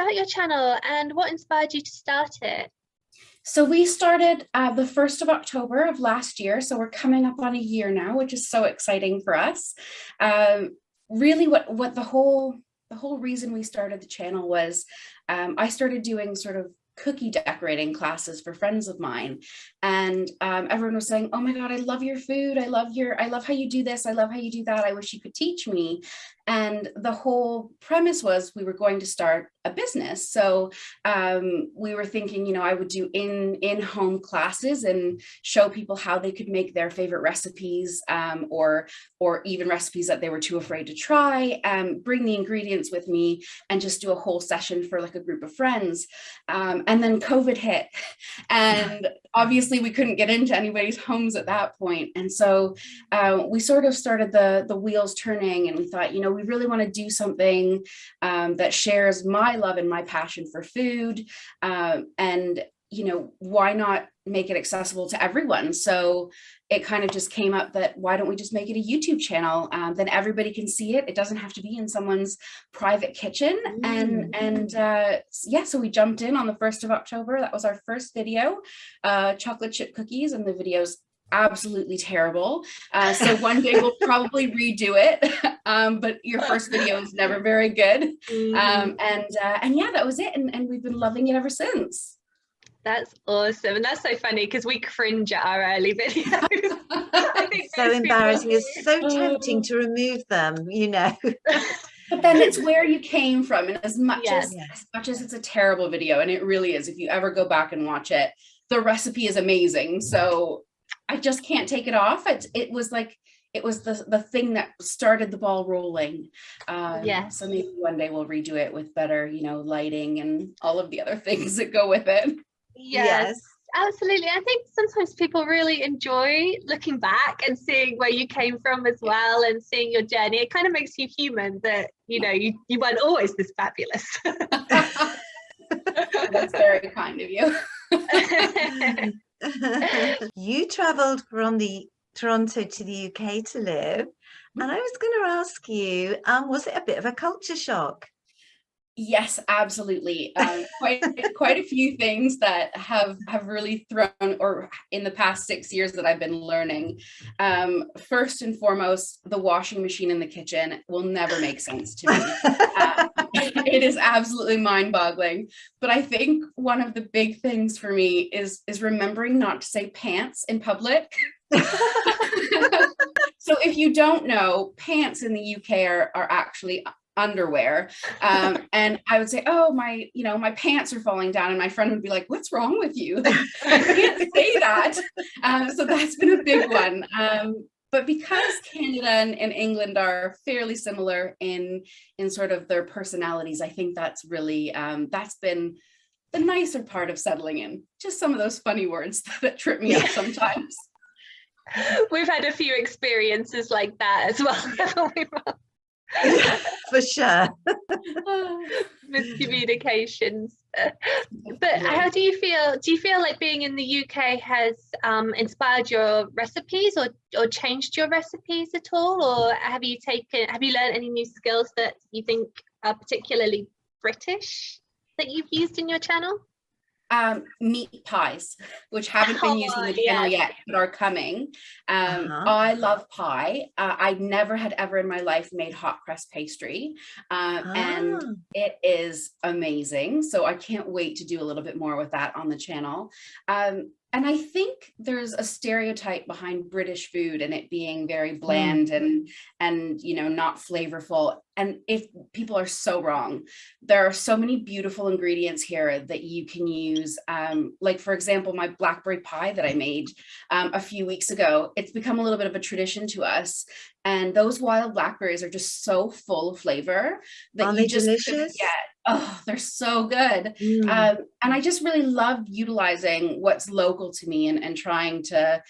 about your channel and what inspired you to start it? So we started the 1st of October of last year. So we're coming up on a year now, which is so exciting for us. Really what the whole reason we started the channel was I started doing sort of cookie decorating classes for friends of mine, and everyone was saying, oh my god, I love your food, I love how you do this, I love how you do that, I wish you could teach me. And the whole premise was we were going to start a business. So we were thinking, I would do in-home classes and show people how they could make their favorite recipes, or even recipes that they were too afraid to try, bring the ingredients with me and just do a whole session for like a group of friends. And then COVID hit, and obviously we couldn't get into anybody's homes at that point. And so we sort of started the wheels turning, and we thought, we really want to do something that shares my love and my passion for food. And why not make it accessible to everyone? So it kind of just came up that why don't we just make it a YouTube channel? Then everybody can see it. It doesn't have to be in someone's private kitchen. So we jumped in on the 1st of October. That was our first video, chocolate chip cookies, and the video's absolutely terrible. So one day we'll probably redo it. But your first video is never very good. And yeah, that was it. And we've been loving it ever since. That's awesome. And that's so funny because we cringe at our early videos. It's so embarrassing. It's so tempting to remove them, But then it's where you came from. And as much as it's a terrible video, and it really is, if you ever go back and watch it, the recipe is amazing. So I just can't take it off. It was the thing that started the ball rolling. So maybe one day we'll redo it with better, lighting and all of the other things that go with it. Yes, absolutely. I think sometimes people really enjoy looking back and seeing where you came from as well, and seeing your journey. It kind of makes you human that, you weren't always this fabulous. That's very kind of you. You traveled from the Toronto to the UK to live, and I was going to ask you, was it a bit of a culture shock? Yes, absolutely. Quite a few things that have really thrown, or in the past 6 years that I've been learning. First and foremost, the washing machine in the kitchen will never make sense to me. It is absolutely mind-boggling. But I think one of the big things for me is remembering not to say pants in public. So if you don't know, pants in the UK are actually underwear. And I would say, oh, my pants are falling down, and my friend would be like, what's wrong with you? I can't say that. So that's been a big one. But because Canada and England are fairly similar in sort of their personalities, I think that's really that's been the nicer part of settling in. Just some of those funny words that trip me up sometimes. We've had a few experiences like that as well, haven't we, Mum? For sure. Miscommunications. But how do you feel like being in the UK has inspired your recipes or changed your recipes at all, or have you learned any new skills that you think are particularly British that you've used in your channel? Meat pies, which haven't been using the channel yet, but are coming. I love pie. I never had ever in my life made hot crust pastry, and it is amazing. So I can't wait to do a little bit more with that on the channel. And I think there's a stereotype behind British food and it being very bland and not flavorful. And if people are so wrong, there are so many beautiful ingredients here that you can use. Like, for example, my blackberry pie that I made a few weeks ago, it's become a little bit of a tradition to us. And those wild blackberries are just so full of flavor that you just couldn't get. Oh, they're so good. And I just really love utilizing what's local to me and trying to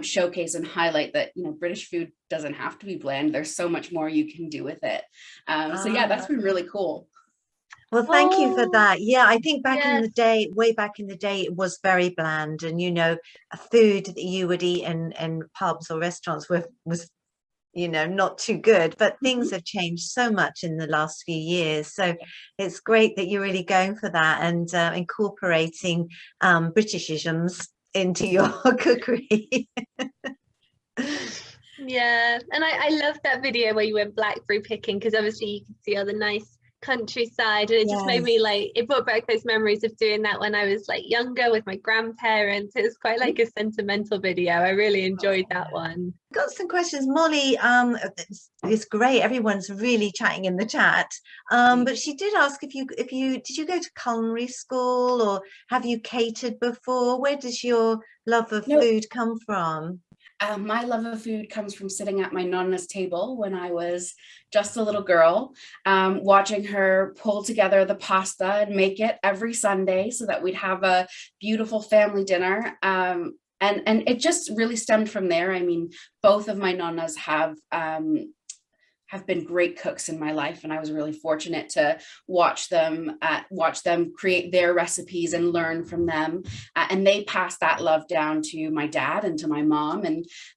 showcase and highlight that, British food doesn't have to be bland. There's so much more you can do with it. So yeah, that's been really cool. Well, thank you for that. Yeah, I think way back in the day, it was very bland, and a food that you would eat in pubs or restaurants was you know, not too good, but things have changed so much in the last few years. So it's great that you're really going for that and incorporating Britishisms into your cookery. Yeah, and I love that video where you went blackberry picking, because obviously you can see all the nice countryside, and it just made me like, it brought back those memories of doing that when I was like younger with my grandparents. It was quite like a sentimental video. I really enjoyed that one. Got some questions, Molly. It's great, everyone's really chatting in the chat, but she did ask if you did you go to culinary school, or have you catered before? Where does your love of food come from? My love of food comes from sitting at my nonna's table when I was just a little girl, watching her pull together the pasta and make it every Sunday so that we'd have a beautiful family dinner. And it just really stemmed from there. I mean, both of my nonnas have been great cooks in my life, and I was really fortunate to watch them create their recipes and learn from them, and they passed that love down to my dad and to my mom,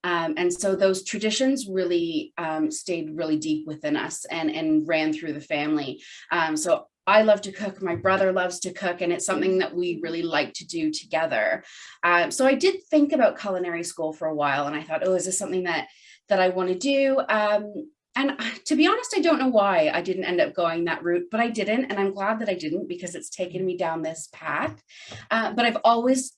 and so those traditions really stayed really deep within us and ran through the family. So I love to cook, my brother loves to cook, and it's something that we really like to do together. So I did think about culinary school for a while, and I thought, oh, is this something that I want to do? And to be honest, I don't know why I didn't end up going that route, but I didn't. And I'm glad that I didn't, because it's taken me down this path. But I've always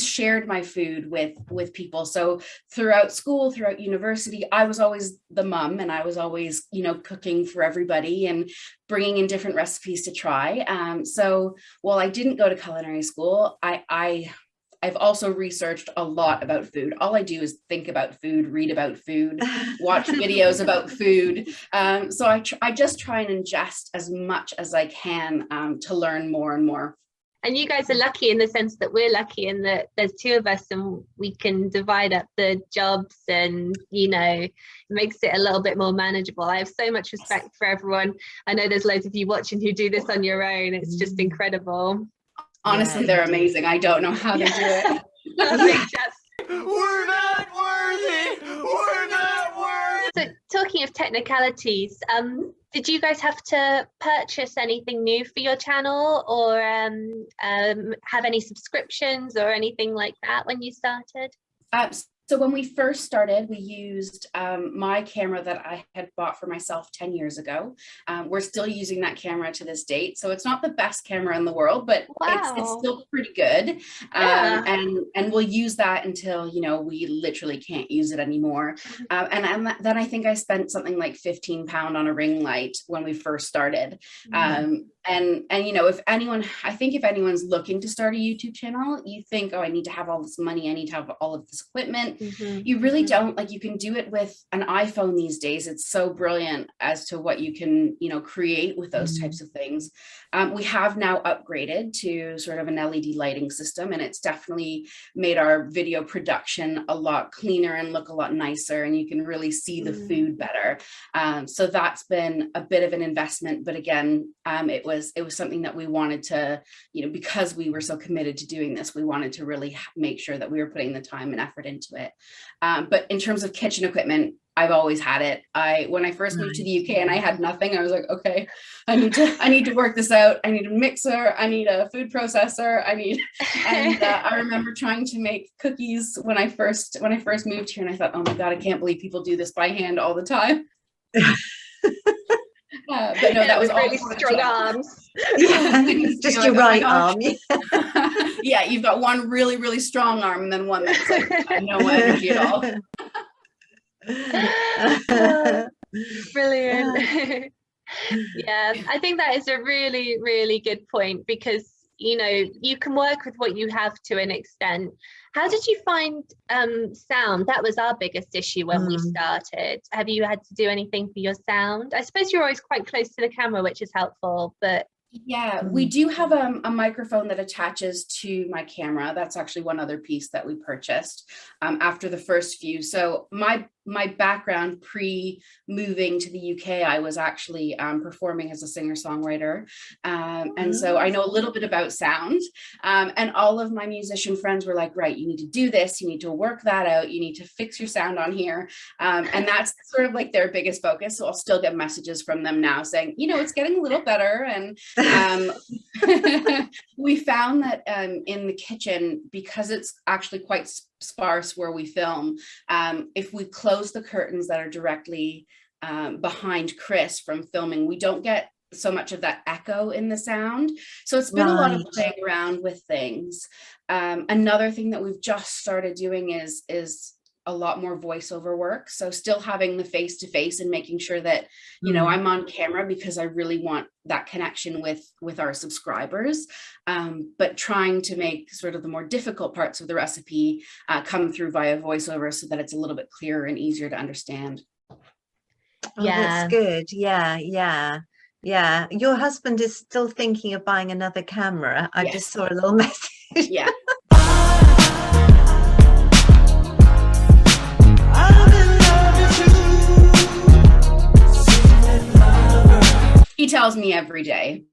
shared my food with people. So throughout school, throughout university, I was always the mum, and I was always, you know, cooking for everybody and bringing in different recipes to try. So while I didn't go to culinary school, I've also researched a lot about food. All I do is think about food, read about food, watch videos about food. So I just try and ingest as much as I can to learn more and more. And you guys are lucky in the sense that we're lucky in that there's two of us and we can divide up the jobs, and, you know, it makes it a little bit more manageable. I have so much respect for everyone. I know there's loads of you watching who do this on your own. It's just incredible. Honestly, they're amazing. I don't know how they do it. We're not worthy. We're not worthy. So talking of technicalities, did you guys have to purchase anything new for your channel, or have any subscriptions or anything like that when you started? So when we first started, we used my camera that I had bought for myself 10 years ago. We're still using that camera to this date. So it's not the best camera in the world, but it's still pretty good. And we'll use that until, you know, we literally can't use it anymore. And then I think I spent something like £15 on a ring light when we first started. And you know, if anyone's looking to start a YouTube channel, you think, oh, I need to have all this money, I need to have all of this equipment. You really don't. Like, you can do it with an iPhone these days. It's so brilliant as to what you can, you know, create with those types of things. We have now upgraded to sort of an LED lighting system, and it's definitely made our video production a lot cleaner and look a lot nicer, and you can really see the food better. So that's been a bit of an investment, but again, it was something that we wanted to, you know, because we were so committed to doing this, we wanted to really make sure that we were putting the time and effort into it. But in terms of kitchen equipment, I've always had it. When I first moved to the UK and I had nothing, I was like, okay, I need to work this out. I need a mixer. I need a food processor. And I remember trying to make cookies when I first moved here, and I thought, oh my God, I can't believe people do this by hand all the time. But no, that was really strong arms. Just your right arm. Yeah, you've got one really, really strong arm, and then one that's like no energy at all. Brilliant. Yeah, I think that is a really, really good point, because, you know, you can work with what you have to an extent. How did you find sound? That was our biggest issue when we started. Have you had to do anything for your sound? I suppose you're always quite close to the camera, which is helpful, but yeah, we do have a microphone that attaches to my camera. That's actually one other piece that we purchased after the first few. So my my background pre-moving to the UK, I was actually performing as a singer-songwriter. And so I know a little bit about sound. And all of my musician friends were like, right, you need to do this, you need to work that out, you need to fix your sound on here. And that's sort of like their biggest focus. So I'll still get messages from them now saying, you know, it's getting a little better. And we found that in the kitchen, because it's actually quite sparse where we film, if we close the curtains that are directly behind Chris from filming, we don't get so much of that echo in the sound. So it's been a lot of playing around with things. Another thing that we've just started doing is a lot more voiceover work. So still having the face-to-face and making sure that, you know, I'm on camera because I really want that connection with our subscribers, but trying to make sort of the more difficult parts of the recipe come through via voiceover so that it's a little bit clearer and easier to understand. Oh, that's good. Yeah. Your husband is still thinking of buying another camera. I just saw a little message. Yeah. He tells me every day.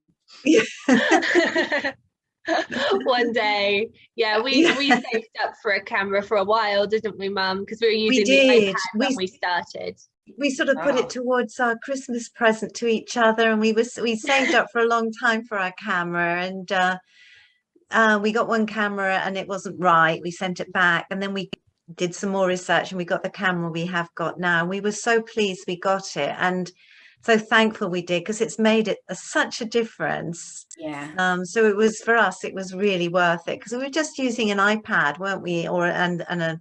One day, we saved up for a camera for a while, didn't we, Mum? Because we were using the iPad when we started. We sort of put it towards our Christmas present to each other, and we saved up for a long time for our camera, and we got one camera and it wasn't right. We sent it back, and then we did some more research and we got the camera we have got now. We were so pleased we got it, and so thankful we did, because it's made it such a difference. So it was, for us, it was really worth it, because we were just using an iPad, weren't we, and a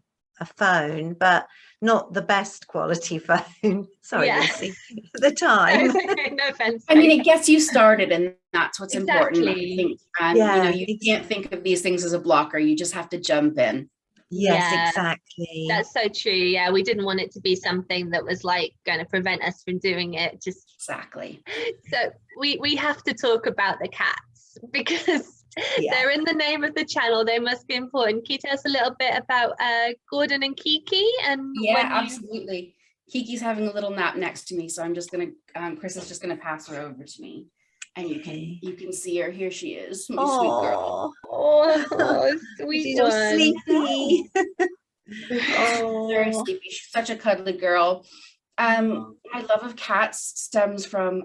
phone, but not the best quality phone. Sorry, Lucy, at the time. No offense. I mean, it gets you started, and that's what's important. I think, you know, you can't think of these things as a blocker. You just have to jump in. Yes, exactly. That's so true. Yeah, we didn't want it to be something that was like going to prevent us from doing it. Just exactly. So we have to talk about the cats, because they're in the name of the channel. They must be important. Can you tell us a little bit about Gordon and Kiki? And absolutely. Kiki's having a little nap next to me, so I'm just gonna Chris is just gonna pass her over to me. And you can see her. Here she is, my sweet girl. Oh, sweet. She's so sleepy. Very sleepy. She's such a cuddly girl. My love of cats stems from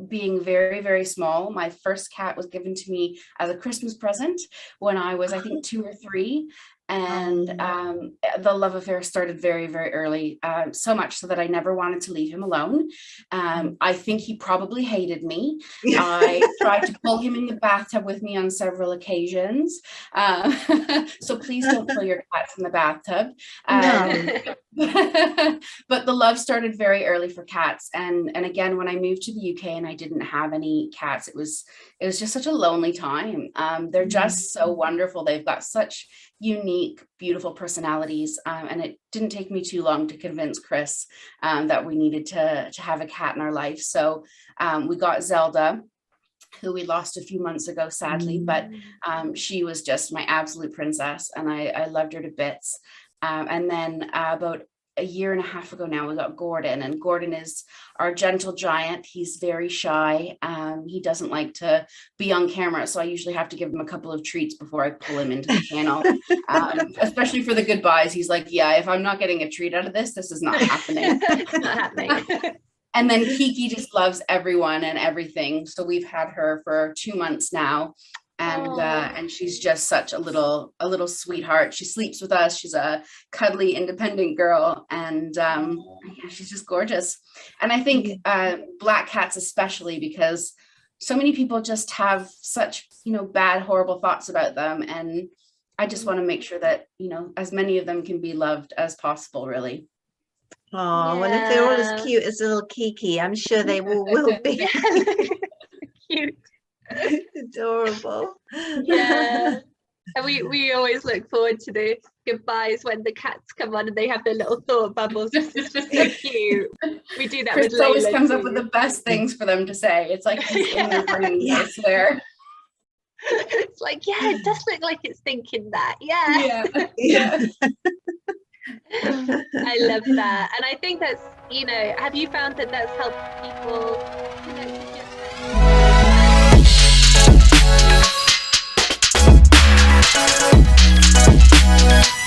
being very, very small. My first cat was given to me as a Christmas present when I was, I think, 2 or 3. And the love affair started very, very early, so much so that I never wanted to leave him alone. I think he probably hated me. I tried to pull him in the bathtub with me on several occasions. So please don't pull your cats in the bathtub. But the love started very early for cats. And again, when I moved to the UK and I didn't have any cats, it was just such a lonely time. They're just so wonderful. They've got such unique, beautiful personalities, and it didn't take me too long to convince Chris that we needed to have a cat in our life. So we got Zelda, who we lost a few months ago, sadly, but she was just my absolute princess, and I loved her to bits. And then about a year and a half ago now, we got Gordon, and Gordon is our gentle giant. He's very shy. He doesn't like to be on camera, so I usually have to give him a couple of treats before I pull him into the channel, especially for the goodbyes. He's like, yeah, if I'm not getting a treat out of this is not happening. It's not happening. And then Kiki just loves everyone and everything. So we've had her for 2 months now. And she's just such a little sweetheart. She sleeps with us. She's a cuddly, independent girl, and she's just gorgeous. And I think black cats especially, because so many people just have such, bad, horrible thoughts about them, and I just want to make sure that as many of them can be loved as possible, really. Oh, well, if they're all as cute as little Kiki, I'm sure they will be. Cute. Adorable. Yeah. And we always look forward to the goodbyes when the cats come on and they have their little thought bubbles. It's just so cute. We do that. Chris with always Layla comes too. up with the best things for them to say. It's like he's in their brain, I swear. It's like, it does look like it's thinking that. Yeah. I love that. And I think that's, you know, have you found that that's helped people connect with your